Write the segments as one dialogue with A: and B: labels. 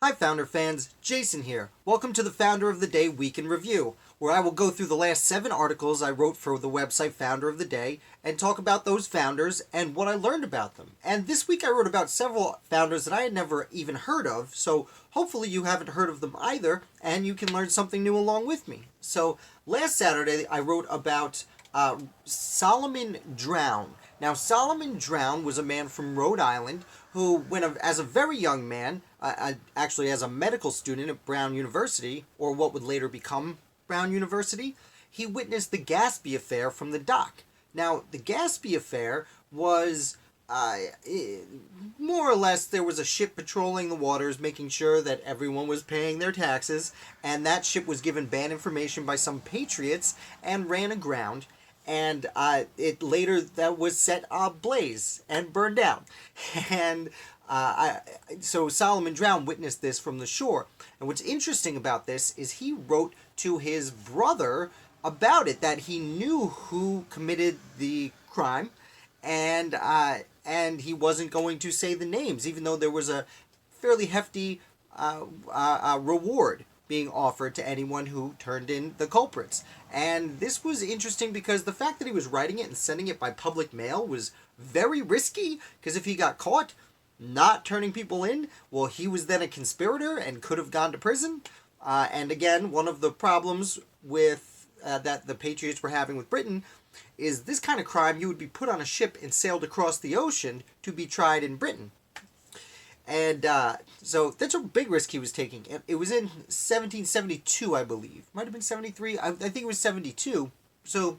A: Hi Founder fans, Jason here. Welcome to the Founder of the Day Week in Review, where I will go through the last 7 articles I wrote for the website Founder of the Day and talk about those founders and what I learned about them. And this week I wrote about several founders that I had never even heard of, so hopefully you haven't heard of them either and you can learn something new along with me. So last Saturday I wrote about Solomon Drown. Now, Solomon Drown was a man from Rhode Island who, as a very young man, actually as a medical student at Brown University, or what would later become Brown University, he witnessed the Gaspee affair from the dock. Now, the Gaspee affair was more or less there was a ship patrolling the waters, making sure that everyone was paying their taxes, and that ship was given bad information by some patriots and ran aground. And it later that was set ablaze and burned down, and so Solomon Drown witnessed this from the shore. And what's interesting about this is he wrote to his brother about it, that he knew who committed the crime, and he wasn't going to say the names, even though there was a fairly hefty reward being offered to anyone who turned in the culprits. And this was interesting because the fact that he was writing it and sending it by public mail was very risky, because if he got caught not turning people in, well, he was then a conspirator and could have gone to prison. And again, one of the problems with that the Patriots were having with Britain is this kind of crime, you would be put on a ship and sailed across the ocean to be tried in Britain. And so that's a big risk he was taking. It was in 1772, I believe. Might have been 73. I think it was 72. So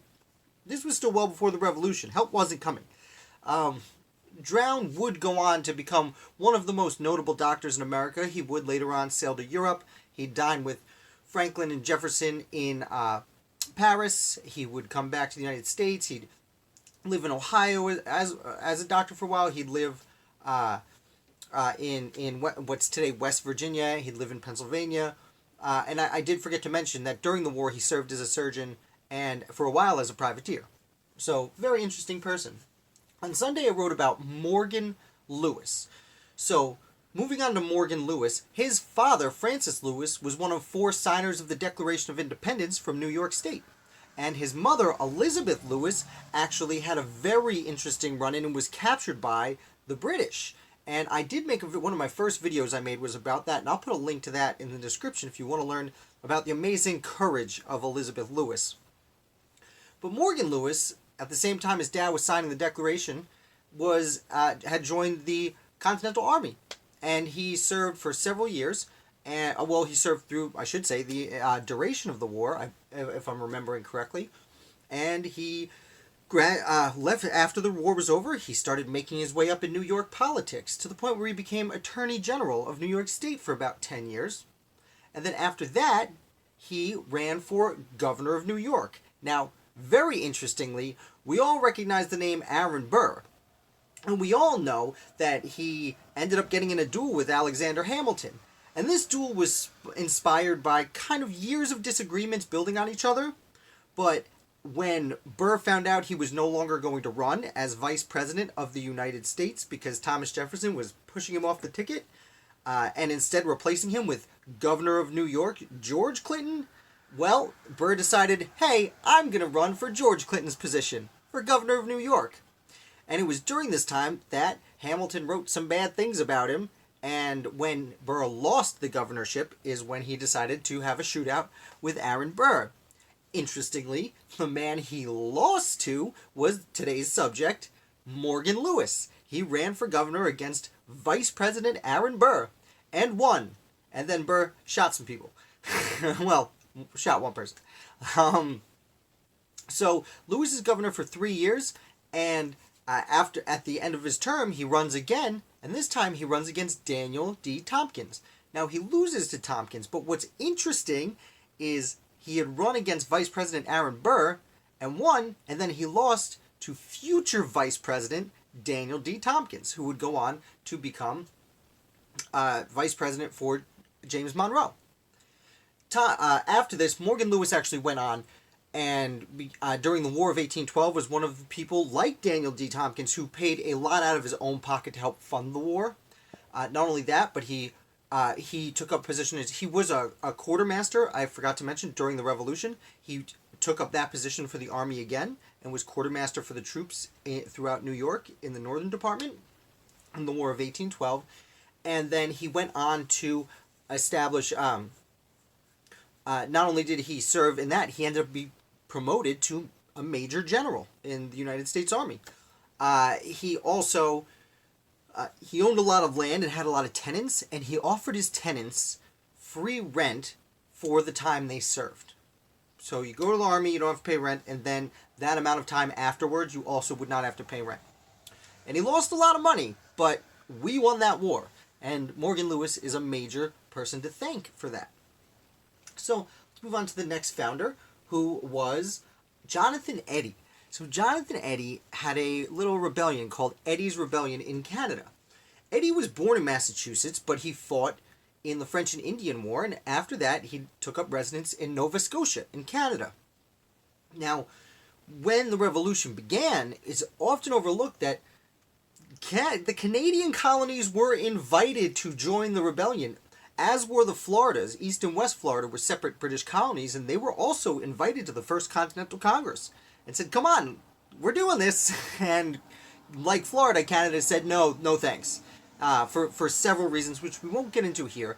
A: this was still well before the Revolution. Help wasn't coming. Drown would go on to become one of the most notable doctors in America. He would later on sail to Europe. He'd dine with Franklin and Jefferson in Paris. He would come back to the United States. He'd live in Ohio as a doctor for a while. He'd live in what's today West Virginia. He'd live in Pennsylvania. And I did forget to mention that during the war he served as a surgeon and for a while as a privateer. So, very interesting person. On Sunday I wrote about Morgan Lewis. So, moving on to Morgan Lewis, his father, Francis Lewis, was one of 4 signers of the Declaration of Independence from New York State. And his mother, Elizabeth Lewis, actually had a very interesting run-in and was captured by the British. And I did make one of my first videos I made was about that, and I'll put a link to that in the description if you want to learn about the amazing courage of Elizabeth Lewis. But Morgan Lewis, at the same time his dad was signing the Declaration, had joined the Continental Army. And he served for several years, and he served through, I should say, the duration of the war, if I'm remembering correctly. And he left after the war was over. He started making his way up in New York politics to the point where he became Attorney General of New York State for about 10 years. And then after that, he ran for Governor of New York. Now, very interestingly, we all recognize the name Aaron Burr. And we all know that he ended up getting in a duel with Alexander Hamilton. And this duel was inspired by kind of years of disagreements building on each other. But when Burr found out he was no longer going to run as Vice President of the United States because Thomas Jefferson was pushing him off the ticket, and instead replacing him with Governor of New York, George Clinton, well, Burr decided, hey, I'm going to run for George Clinton's position, for Governor of New York. And it was during this time that Hamilton wrote some bad things about him, and when Burr lost the governorship is when he decided to have a shootout with Aaron Burr. Interestingly, the man he lost to was today's subject, Morgan Lewis. He ran for governor against Vice President Aaron Burr and won. And then Burr shot some people. Well, shot one person. So Lewis is governor for 3 years, and at the end of his term, he runs again, and this time he runs against Daniel D. Tompkins. Now, he loses to Tompkins, but what's interesting is he had run against Vice President Aaron Burr and won, and then he lost to future Vice President Daniel D. Tompkins, who would go on to become Vice President for James Monroe. After this, Morgan Lewis actually went on and during the War of 1812 was one of the people like Daniel D. Tompkins who paid a lot out of his own pocket to help fund the war. Not only that, but he he took up position as he was a quartermaster. I forgot to mention during the Revolution, he took up that position for the army again and was quartermaster for the troops throughout New York in the Northern Department in the War of 1812. And then he went on to establish. Not only did he serve in that, he ended up being promoted to a major general in the United States Army. He also he owned a lot of land and had a lot of tenants, and he offered his tenants free rent for the time they served. So you go to the army, you don't have to pay rent, and then that amount of time afterwards, you also would not have to pay rent. And he lost a lot of money, but we won that war, and Morgan Lewis is a major person to thank for that. So let's move on to the next founder, who was Jonathan Eddy. So Jonathan Eddy had a little rebellion called Eddy's Rebellion in Canada. Eddy was born in Massachusetts, but he fought in the French and Indian War, and after that he took up residence in Nova Scotia in Canada. Now, when the Revolution began, it's often overlooked that the Canadian colonies were invited to join the rebellion, as were the Floridas. East and West Florida were separate British colonies, and they were also invited to the First Continental Congress and said, come on, we're doing this. And like Florida, Canada said, no thanks, for several reasons, which we won't get into here.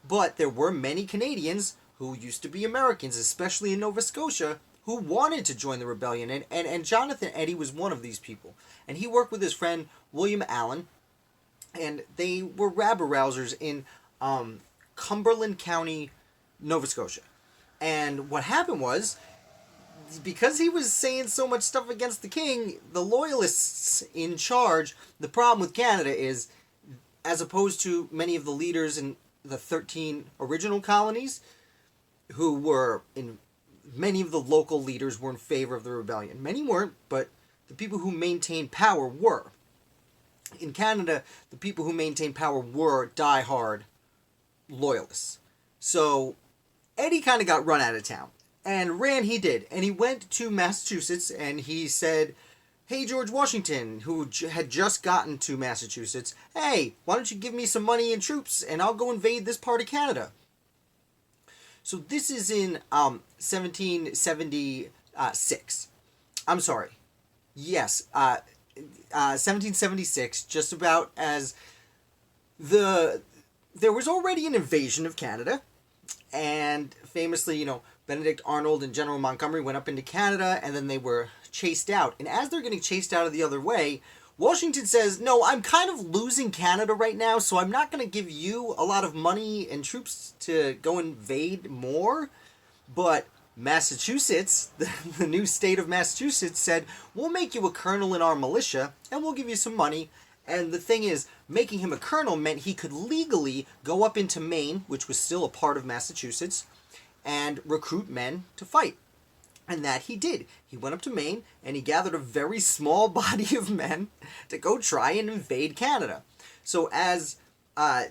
A: But there were many Canadians who used to be Americans, especially in Nova Scotia, who wanted to join the rebellion. And Jonathan Eddy was one of these people. And he worked with his friend William Allen, and they were rabble-rousers in Cumberland County, Nova Scotia. And what happened was, because he was saying so much stuff against the king, the loyalists in charge, the problem with Canada is, as opposed to many of the leaders in the 13 original colonies, who were in, many of the local leaders were in favor of the rebellion. Many weren't, but the people who maintained power were. In Canada, the people who maintained power were die-hard loyalists. So Eddy kind of got run out of town. And ran he did. And he went to Massachusetts and he said, hey, George Washington, who had just gotten to Massachusetts, hey, why don't you give me some money and troops and I'll go invade this part of Canada. So this is in 1776. I'm sorry. Yes, 1776, just about as there was already an invasion of Canada, and famously, Benedict Arnold and General Montgomery went up into Canada, and then they were chased out. And as they're getting chased out of the other way, Washington says, no, I'm kind of losing Canada right now, so I'm not going to give you a lot of money and troops to go invade more. But Massachusetts, the new state of Massachusetts, said, we'll make you a colonel in our militia, and we'll give you some money. And the thing is, making him a colonel meant he could legally go up into Maine, which was still a part of Massachusetts, and recruit men to fight. And that he did. He went up to Maine, and he gathered a very small body of men to go try and invade Canada. So as the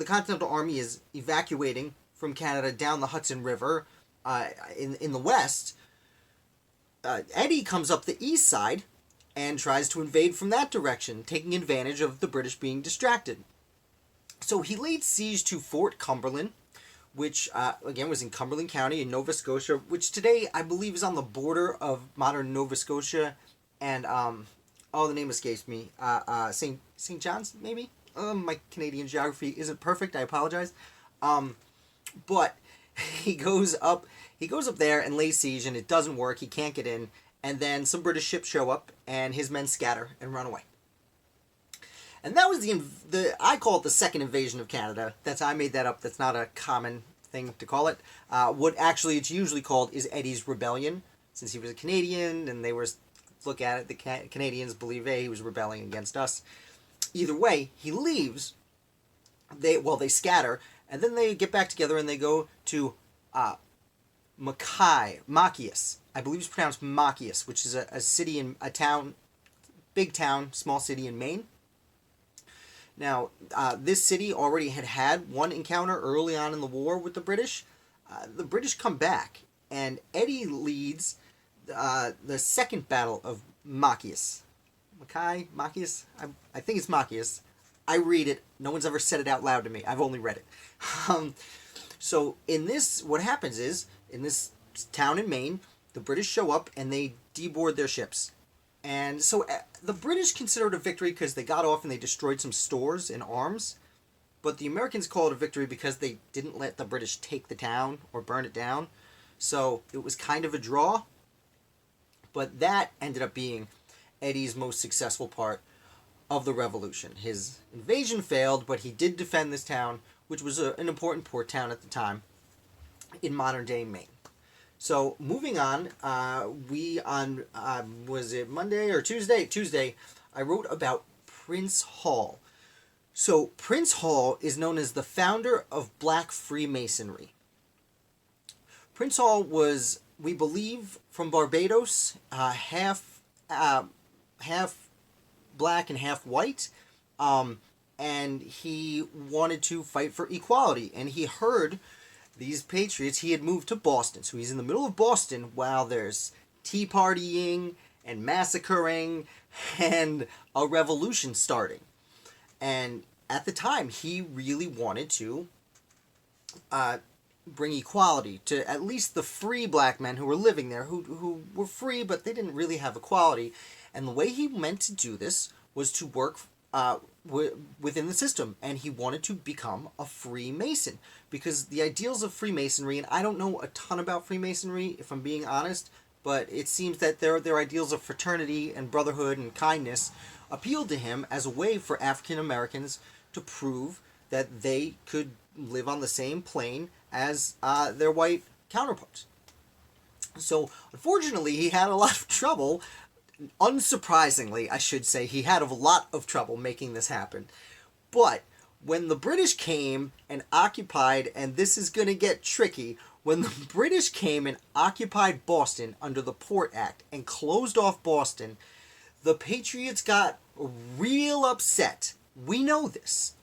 A: Continental Army is evacuating from Canada down the Hudson River in the west, Eddy comes up the east side and tries to invade from that direction, taking advantage of the British being distracted. So he laid siege to Fort Cumberland, which, again, was in Cumberland County in Nova Scotia, which today, I believe, is on the border of modern Nova Scotia and, the name escapes me, St. John's, maybe? My Canadian geography isn't perfect, I apologize. But he goes up there and lays siege, and it doesn't work, he can't get in, and then some British ships show up, and his men scatter and run away. And that was I call it the second invasion of Canada. I made that up. That's not a common thing to call it. What actually it's usually called is Eddy's Rebellion, since he was a Canadian, and they were, look at it, the Canadians believe, hey, he was rebelling against us. Either way, he leaves, they scatter, and then they get back together and they go to Machias. I believe it's pronounced Machias, which is a city in a town, big town, small city in Maine. Now, this city already had one encounter early on in the war with the British. The British come back, and Eddy leads the second battle of Machias. Machias? I think it's Machias. I read it. No one's ever said it out loud to me. I've only read it. Um, so in this, what happens is, in this town in Maine, the British show up and they deboard their ships. And so the British consider it a victory because they got off and they destroyed some stores and arms. But the Americans call it a victory because they didn't let the British take the town or burn it down. So it was kind of a draw. But that ended up being Eddy's most successful part of the revolution. His invasion failed, but he did defend this town, which was an important port town at the time in modern-day Maine. So moving on, was it Monday or Tuesday? Tuesday, I wrote about Prince Hall. So Prince Hall is known as the founder of Black Freemasonry. Prince Hall was, we believe, from Barbados, half black and half white, and he wanted to fight for equality, and he heard these patriots. He had moved to Boston, so he's in the middle of Boston while there's tea partying and massacring and a revolution starting. And at the time, he really wanted to bring equality to at least the free black men who were living there, who were free, but they didn't really have equality. And the way he meant to do this was to work within the system, and he wanted to become a Freemason, because the ideals of Freemasonry, and I don't know a ton about Freemasonry, if I'm being honest, but it seems that their ideals of fraternity and brotherhood and kindness appealed to him as a way for African Americans to prove that they could live on the same plane as their white counterparts. So, unfortunately, he had a lot of trouble. Unsurprisingly, I should say, he had a lot of trouble making this happen. But when the British came and occupied, and this is going to get tricky, when the British came and occupied Boston under the Port Act and closed off Boston, the Patriots got real upset. We know this.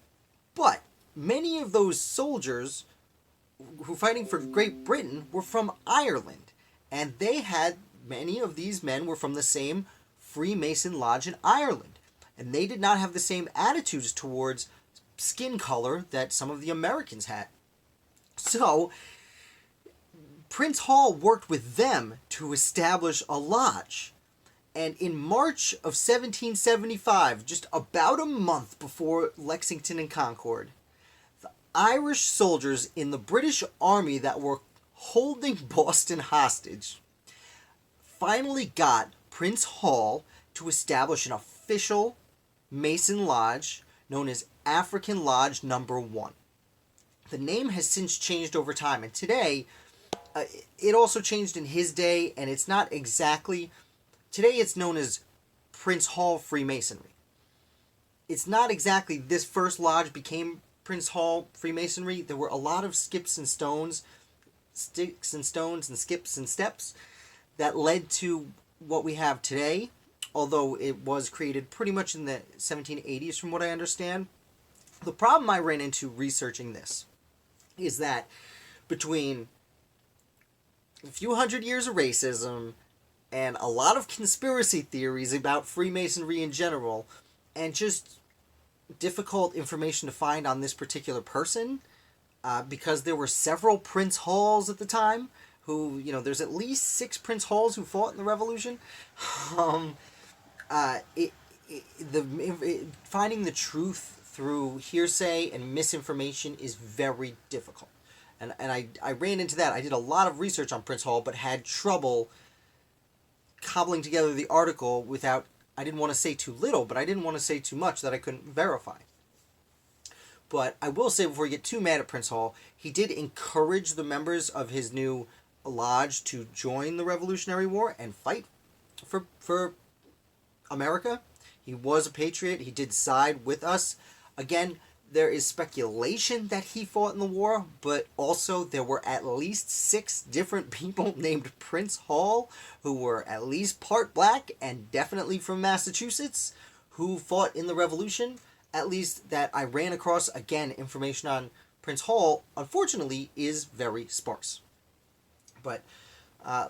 A: But many of those soldiers who were fighting for Great Britain were from Ireland. And many of these men were from the same Freemason lodge in Ireland. And they did not have the same attitudes towards skin color that some of the Americans had. So, Prince Hall worked with them to establish a lodge. And in March of 1775, just about a month before Lexington and Concord, the Irish soldiers in the British Army that were holding Boston hostage finally got Prince Hall to establish an official Mason lodge known as African Lodge Number 1. The name has since changed over time, and today, it also changed in his day, and it's not exactly... Today it's known as Prince Hall Freemasonry. It's not exactly this first lodge became Prince Hall Freemasonry. There were a lot of sticks and stones and skips and steps that led to what we have today, although it was created pretty much in the 1780s from what I understand. The problem I ran into researching this is that between a few hundred years of racism and a lot of conspiracy theories about Freemasonry in general, and just difficult information to find on this particular person, because there were several Prince Halls at the time, who, there's at least 6 Prince Halls who fought in the Revolution. Finding the truth through hearsay and misinformation is very difficult. And I ran into that. I did a lot of research on Prince Hall, but had trouble cobbling together the article without... I didn't want to say too little, but I didn't want to say too much that I couldn't verify. But I will say, before you get too mad at Prince Hall, he did encourage the members of his new lodge to join the Revolutionary War and fight for America. He was a patriot. He did side with us. Again, there is speculation that he fought in the war, but also there were at least 6 different people named Prince Hall who were at least part black and definitely from Massachusetts who fought in the Revolution. At least that I ran across. Again, information on Prince Hall, unfortunately, is very sparse. But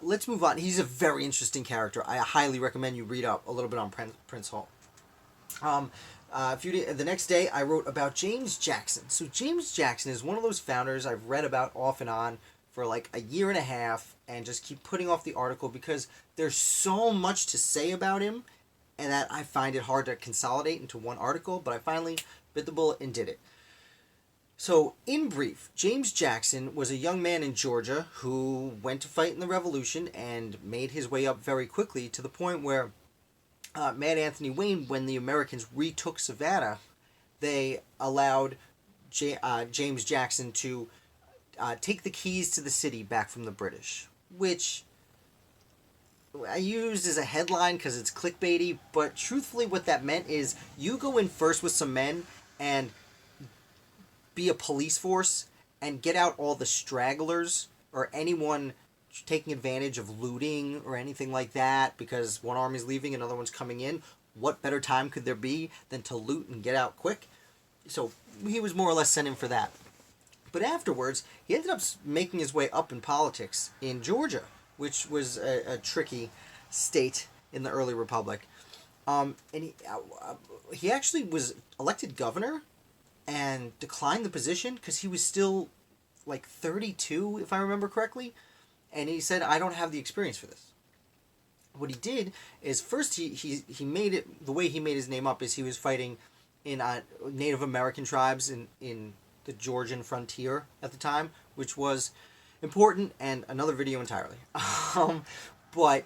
A: let's move on. He's a very interesting character. I highly recommend you read up a little bit on Prince Hall. The next day, I wrote about James Jackson. So James Jackson is one of those founders I've read about off and on for like a year and a half, and just keep putting off the article because there's so much to say about him, and that I find it hard to consolidate into one article. But I finally bit the bullet and did it. So, in brief, James Jackson was a young man in Georgia who went to fight in the Revolution and made his way up very quickly to the point where Mad Anthony Wayne, when the Americans retook Savannah, they allowed James Jackson to take the keys to the city back from the British, which I used as a headline because it's clickbaity, but truthfully what that meant is you go in first with some men and be a police force and get out all the stragglers or anyone taking advantage of looting or anything like that, because one army's leaving, another one's coming in. What better time could there be than to loot and get out quick? So he was more or less sent in for that. But afterwards, he ended up making his way up in politics in Georgia, which was a tricky state in the early republic. And he actually was elected governor and declined the position because he was still like 32, if I remember correctly. And he said, I don't have the experience for this. What he did is first he made it, the way he made his name up is he was fighting in Native American tribes in the Georgian frontier at the time, which was important and another video entirely. But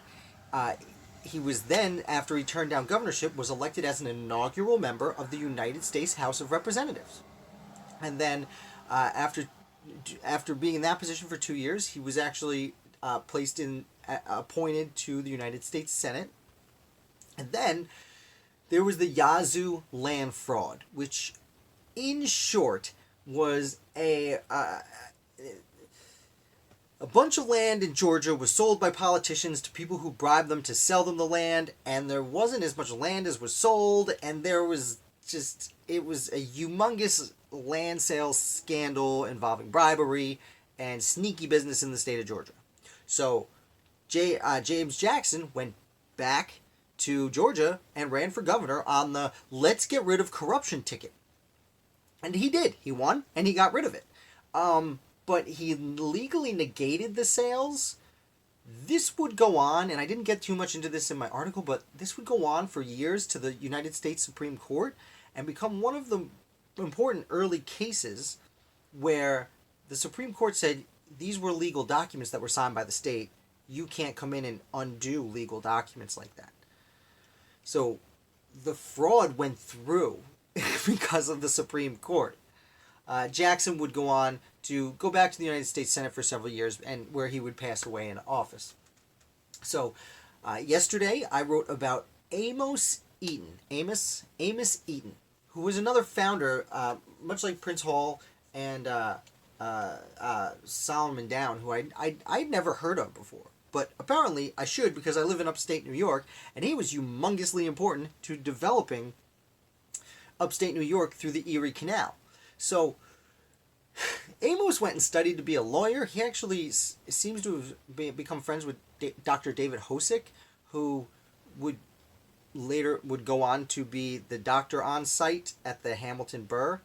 A: he was then, after he turned down governorship, was elected as an inaugural member of the United States House of Representatives. And then after being in that position for 2 years, he was actually appointed to the United States Senate. And then there was the Yazoo land fraud, which in short was a bunch of land in Georgia was sold by politicians to people who bribed them to sell them the land, and there wasn't as much land as was sold, and it was a humongous land sales scandal involving bribery and sneaky business in the state of Georgia. So James Jackson went back to Georgia and ran for governor on the let's get rid of corruption ticket. And he did. He won, and he got rid of it. But he legally negated the sales. This would go on, and I didn't get too much into this in my article, but this would go on for years to the United States Supreme Court and become one of the important early cases where the Supreme Court said these were legal documents that were signed by the state. You can't come in and undo legal documents like that. So the fraud went through because of the Supreme Court. Jackson would go on to go back to the United States Senate for several years, and where he would pass away in office. So yesterday I wrote about Amos Eaton, who was another founder, much like Prince Hall and Solomon Down, who I'd never heard of before. But apparently I should, because I live in upstate New York, and he was humongously important to developing upstate New York through the Erie Canal. So Amos went and studied to be a lawyer. He actually seems to have become friends with Dr. David Hosick, who would go on to be the doctor on site at the Hamilton Burr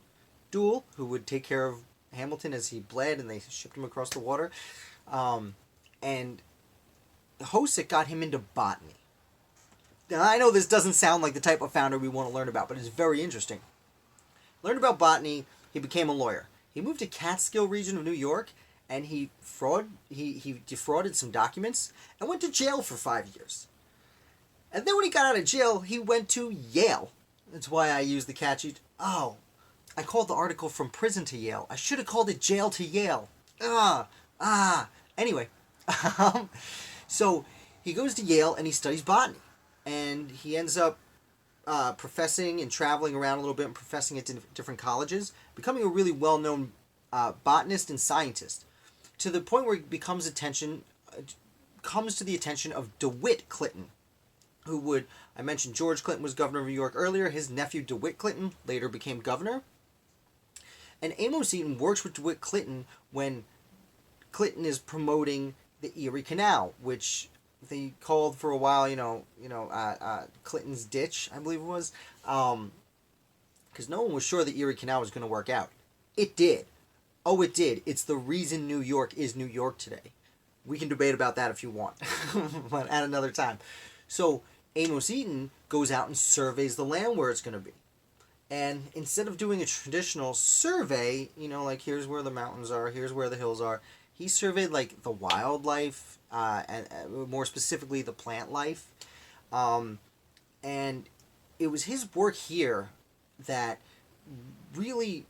A: duel, who would take care of Hamilton as he bled and they shipped him across the water. And Hosick got him into botany. Now, I know this doesn't sound like the type of founder we want to learn about, but it's very interesting. Learned about botany, he became a lawyer. He moved to Catskill region of New York, and he defrauded some documents and went to jail for 5 years. And then when he got out of jail, he went to Yale. That's why I used the catchy... I called the article From Prison to Yale. I should have called it Jail to Yale. Anyway. So he goes to Yale and he studies botany. And he ends up professing and traveling around a little bit and professing at different colleges, becoming a really well-known botanist and scientist, to the point where he comes to the attention of DeWitt Clinton, who would, I mentioned George Clinton was governor of New York earlier. His nephew DeWitt Clinton later became governor. And Amos Eaton works with DeWitt Clinton when Clinton is promoting the Erie Canal, which they called for a while, Clinton's Ditch, I believe it was. because no one was sure the Erie Canal was going to work out. It did. Oh, it did. It's the reason New York is New York today. We can debate about that if you want, but at another time. So Amos Eaton goes out and surveys the land where it's going to be. And instead of doing a traditional survey, like here's where the mountains are, here's where the hills are, he surveyed like the wildlife, and more specifically the plant life. And it was his work here that really,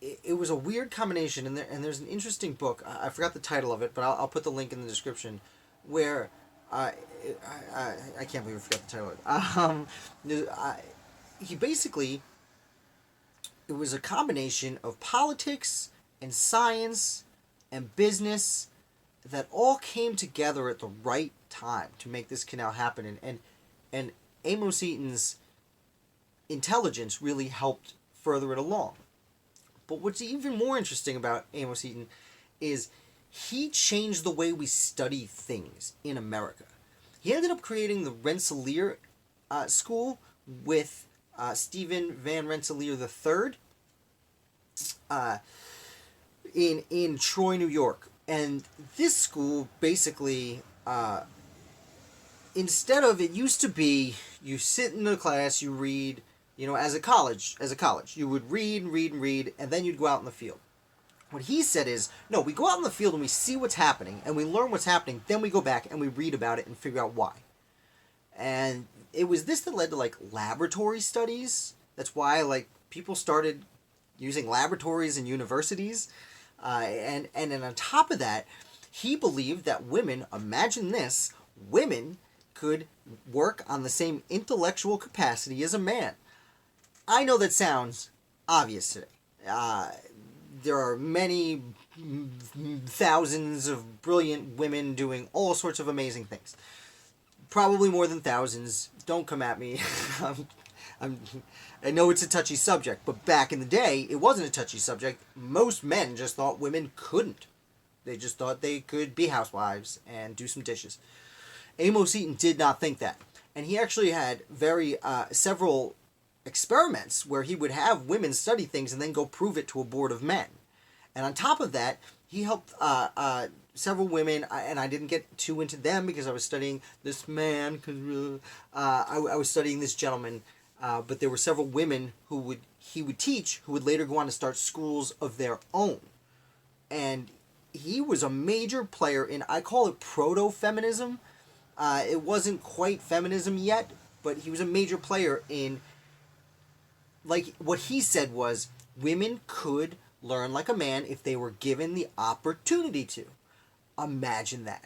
A: it was a weird combination. And there's an interesting book, I forgot the title of it, but I'll put the link in the description, where I can't believe I forgot the title of it. He basically, it was a combination of politics and science and business that all came together at the right time to make this canal happen. And Amos Eaton's intelligence really helped further it along. But what's even more interesting about Amos Eaton is he changed the way we study things in America. He ended up creating the Rensselaer School with Stephen Van Rensselaer III in Troy, New York. And this school basically, instead of, it used to be, you sit in the class, you read, as a college, you would read and read and read, and then you'd go out in the field. What he said is, no, we go out in the field and we see what's happening, and we learn what's happening, then we go back and we read about it and figure out why. And it was this that led to, laboratory studies. That's why, people started using laboratories in universities. And then on top of that, he believed that women, imagine this, women could work on the same intellectual capacity as a man. I know that sounds obvious today. There are many thousands of brilliant women doing all sorts of amazing things. Probably more than thousands. Don't come at me. I know it's a touchy subject, but back in the day, it wasn't a touchy subject. Most men just thought women couldn't. They just thought they could be housewives and do some dishes. Amos Eaton did not think that. And he actually had several experiments where he would have women study things and then go prove it to a board of men. And on top of that, he helped several women, and I didn't get too into them because I was studying this man, because I was studying this gentleman, but there were several women who he would teach, who would later go on to start schools of their own. And he was a major player in, I call it proto-feminism. It wasn't quite feminism yet, but he was a major player in, what he said was, women could learn like a man if they were given the opportunity to. Imagine that.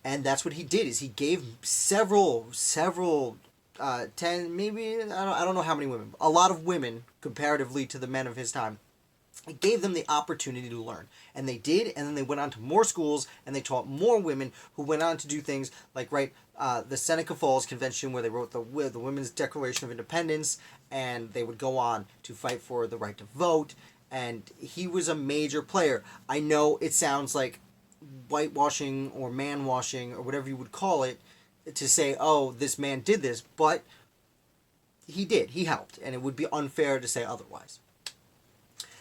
A: And that's what he did, is he gave several 10, maybe, I don't know how many women, a lot of women, comparatively to the men of his time, he gave them the opportunity to learn. And they did, and then they went on to more schools, and they taught more women who went on to do things like the Seneca Falls Convention, where they wrote the Women's Declaration of Independence, and they would go on to fight for the right to vote, and he was a major player. I know it sounds like whitewashing or man-washing or whatever you would call it to say, oh, this man did this, but he did. He helped, and it would be unfair to say otherwise.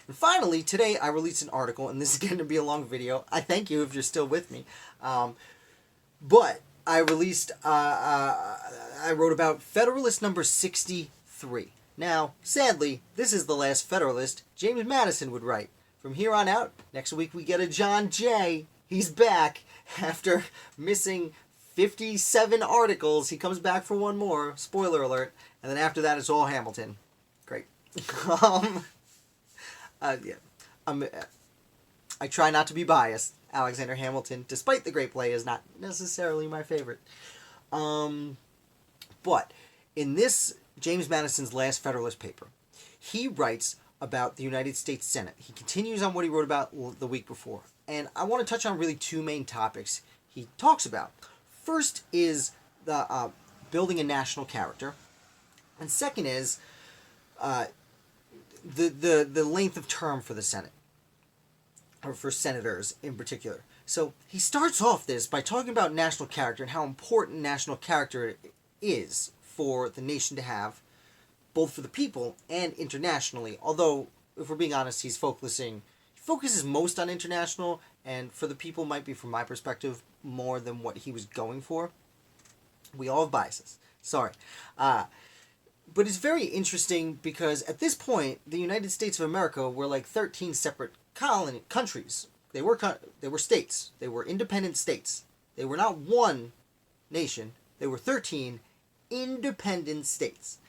A: And finally, today I released an article, and this is going to be a long video. I thank you if you're still with me. But I released, I wrote about Federalist number 63. Now, sadly, this is the last Federalist James Madison would write. From here on out, next week we get a John Jay. He's back after missing 57 articles. He comes back for one more. Spoiler alert. And then after that, it's all Hamilton. Great. Yeah. I try not to be biased. Alexander Hamilton, despite the great play, is not necessarily my favorite. But in this, James Madison's last Federalist paper, he writes about the United States Senate. He continues on what he wrote about the week before. And I want to touch on really two main topics he talks about. First is the building a national character. And second is the length of term for the Senate, or for senators in particular. So he starts off this by talking about national character and how important national character is for the nation to have, both for the people and internationally. Although, if we're being honest, he focuses most on international, and for the people might be, from my perspective, more than what he was going for. We all have biases. Sorry. But it's very interesting because at this point, the United States of America were like 13 separate countries. They were states. They were independent states. They were not one nation. They were 13 independent states.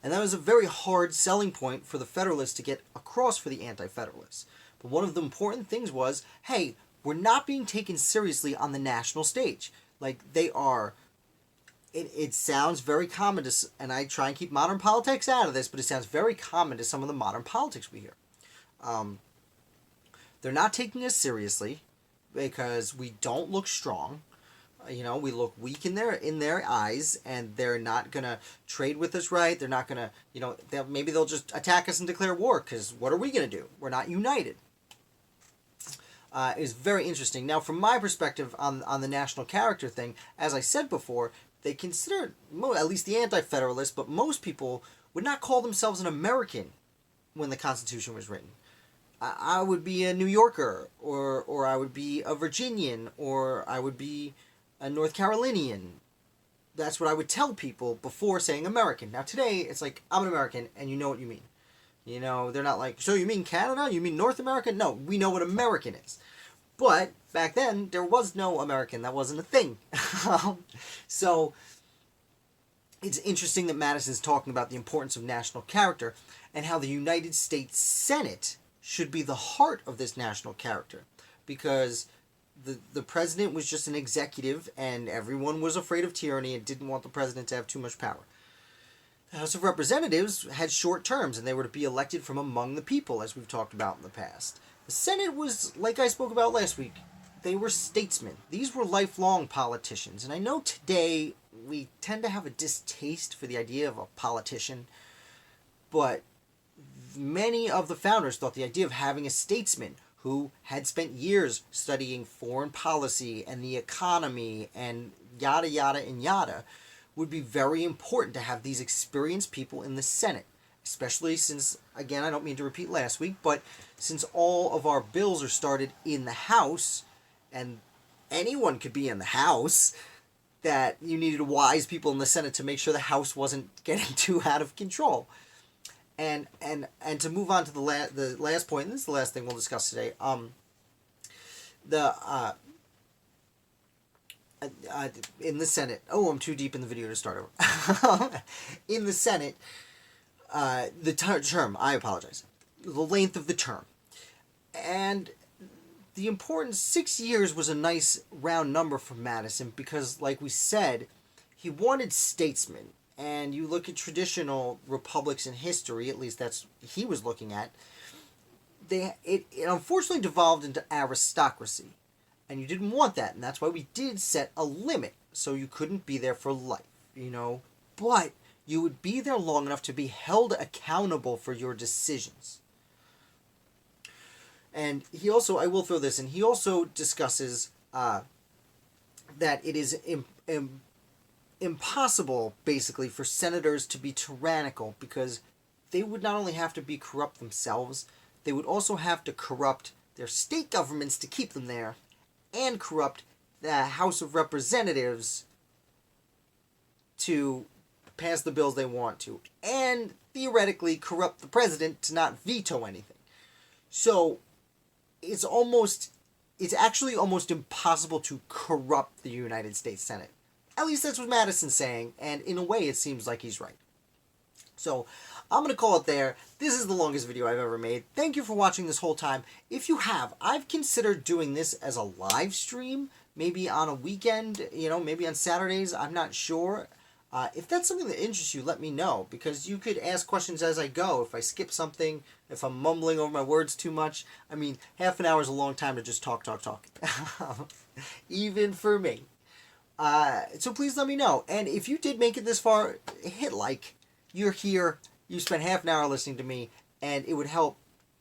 A: And that was a very hard selling point for the Federalists to get across for the Anti-Federalists. But one of the important things was, hey, we're not being taken seriously on the national stage. Like, they are... It sounds very common to... And I try and keep modern politics out of this, but it sounds very common to some of the modern politics we hear. They're not taking us seriously because we don't look strong. We look weak in their eyes, and they're not going to trade with us right. They're not going to, maybe they'll just attack us and declare war, because what are we going to do? We're not united. It's very interesting. Now, from my perspective on the national character thing, as I said before, they consider, at least the Anti-Federalists, but most people would not call themselves an American when the Constitution was written. I would be a New Yorker, or I would be a Virginian, or I would be a North Carolinian. That's what I would tell people before saying American. Now today, it's like, I'm an American, and you know what you mean. They're not like, so you mean Canada? You mean North America? No, we know what American is. But back then, there was no American. That wasn't a thing. So it's interesting that Madison's talking about the importance of national character and how the United States Senate should be the heart of this national character, because the president was just an executive, and everyone was afraid of tyranny and didn't want the president to have too much power. The House of Representatives had short terms, and they were to be elected from among the people, as we've talked about in the past. The Senate was, like I spoke about last week, they were statesmen. These were lifelong politicians. And I know today we tend to have a distaste for the idea of a politician, but many of the founders thought the idea of having a statesman who had spent years studying foreign policy and the economy and yada yada and yada would be very important to have these experienced people in the Senate. Especially since, again, I don't mean to repeat last week, but since all of our bills are started in the House, and anyone could be in the House, that you needed wise people in the Senate to make sure the House wasn't getting too out of control. And to move on to the last point, and this is the last thing we'll discuss today, in the Senate, I'm too deep in the video to start over. In the Senate, the term, I apologize, the length of the term. And the important 6 years was a nice round number for Madison because, like we said, he wanted statesmen. And you look at traditional republics in history, at least that's he was looking at, it unfortunately devolved into aristocracy. And you didn't want that, and that's why we did set a limit, so you couldn't be there for life, But you would be there long enough to be held accountable for your decisions. And he also, I will throw this in, he also discusses that it is impossible, basically, for senators to be tyrannical because they would not only have to be corrupt themselves, they would also have to corrupt their state governments to keep them there, and corrupt the House of Representatives to pass the bills they want to, and theoretically corrupt the president to not veto anything. So it's actually almost impossible to corrupt the United States Senate. At least that's what Madison's saying, and in a way it seems like he's right. So I'm going to call it there. This is the longest video I've ever made. Thank you for watching this whole time. If you have, I've considered doing this as a live stream, maybe on a weekend, maybe on Saturdays, I'm not sure. If that's something that interests you, let me know, because you could ask questions as I go. If I skip something, if I'm mumbling over my words too much, half an hour is a long time to just talk. Even for me. So please let me know. And if you did make it this far, hit like. You're here, you spent half an hour listening to me, and it would help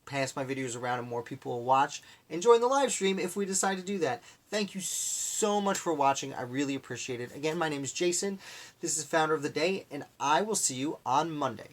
A: pass my videos around and more people will watch and join the live stream if we decide to do that. Thank you so much for watching. I really appreciate it. Again, my name is Jason. This is Founder of the Day, and I will see you on Monday.